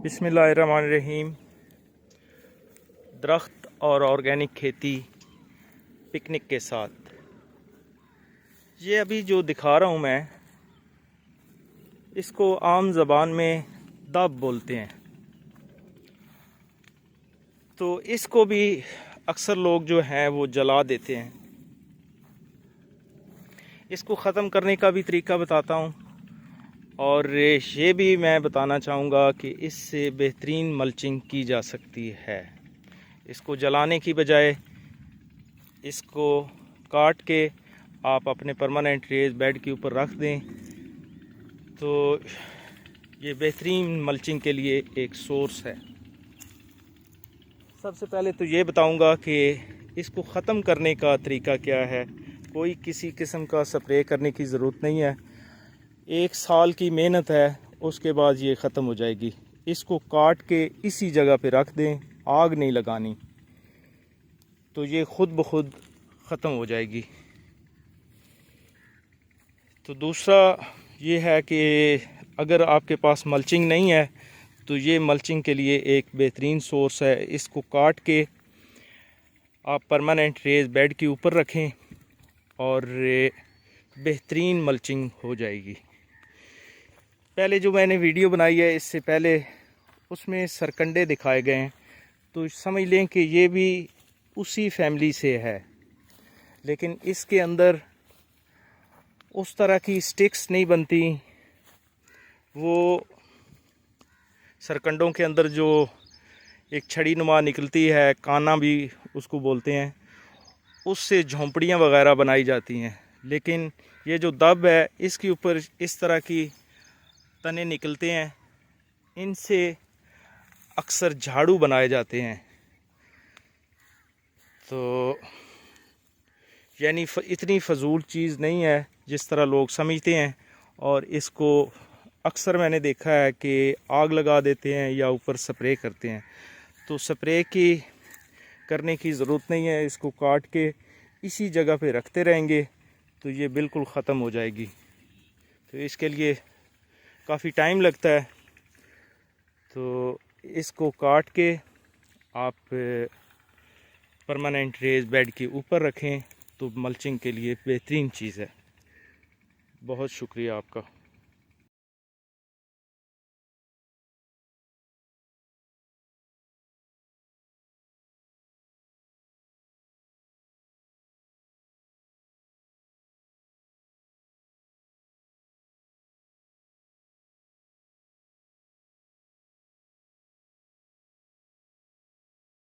बिस्मिल्लाहिर्रहमानिर्रहीम। दरख्त और ऑर्गेनिक खेती पिकनिक के साथ। ये अभी जो दिखा रहा हूँ मैं, इसको आम ज़बान में दब बोलते हैं। तो इसको भी अक्सर लोग जो हैं वो जला देते हैं। इसको ख़त्म करने का भी तरीका बताता हूँ, और ये भी मैं बताना चाहूँगा कि इससे बेहतरीन मल्चिंग की जा सकती है। इसको जलाने की बजाय इसको काट के आप अपने परमानेंट रेज बेड के ऊपर रख दें, तो ये बेहतरीन मल्चिंग के लिए एक सोर्स है। सबसे पहले तो ये बताऊंगा कि इसको ख़त्म करने का तरीका क्या है। कोई किसी किस्म का स्प्रे करने की ज़रूरत नहीं है। 1 साल की मेहनत है, उसके बाद ये ख़त्म हो जाएगी। इसको काट के इसी जगह पे रख दें, आग नहीं लगानी, तो ये ख़ुद ब खुद ख़त्म हो जाएगी। तो दूसरा ये है कि अगर आपके पास मल्चिंग नहीं है तो ये मल्चिंग के लिए एक बेहतरीन सोर्स है। इसको काट के आप परमानेंट रेज बेड के ऊपर रखें और बेहतरीन मल्चिंग हो जाएगी। पहले जो मैंने वीडियो बनाई है इससे पहले, उसमें सरकंडे दिखाए गए हैं, तो समझ लें कि ये भी उसी फैमिली से है, लेकिन इसके अंदर उस तरह की स्टिक्स नहीं बनती। वो सरकंडों के अंदर जो एक छड़ी नुमा निकलती है, काना भी उसको बोलते हैं, उससे झोंपड़ियाँ वगैरह बनाई जाती हैं। लेकिन ये जो दब है, इसके ऊपर इस तरह की तने निकलते हैं, इनसे अक्सर झाड़ू बनाए जाते हैं। तो यानी इतनी फ़जूल चीज़ नहीं है जिस तरह लोग समझते हैं, और इसको अक्सर मैंने देखा है कि आग लगा देते हैं या ऊपर स्प्रे करते हैं। तो स्प्रे करने की ज़रूरत नहीं है। इसको काट के इसी जगह पे रखते रहेंगे तो ये बिल्कुल ख़त्म हो जाएगी। तो इसके लिए काफ़ी टाइम लगता है। तो इसको काट के आप परमानेंट रेज बेड के ऊपर रखें तो मल्चिंग के लिए बेहतरीन चीज़ है। बहुत शुक्रिया आपका।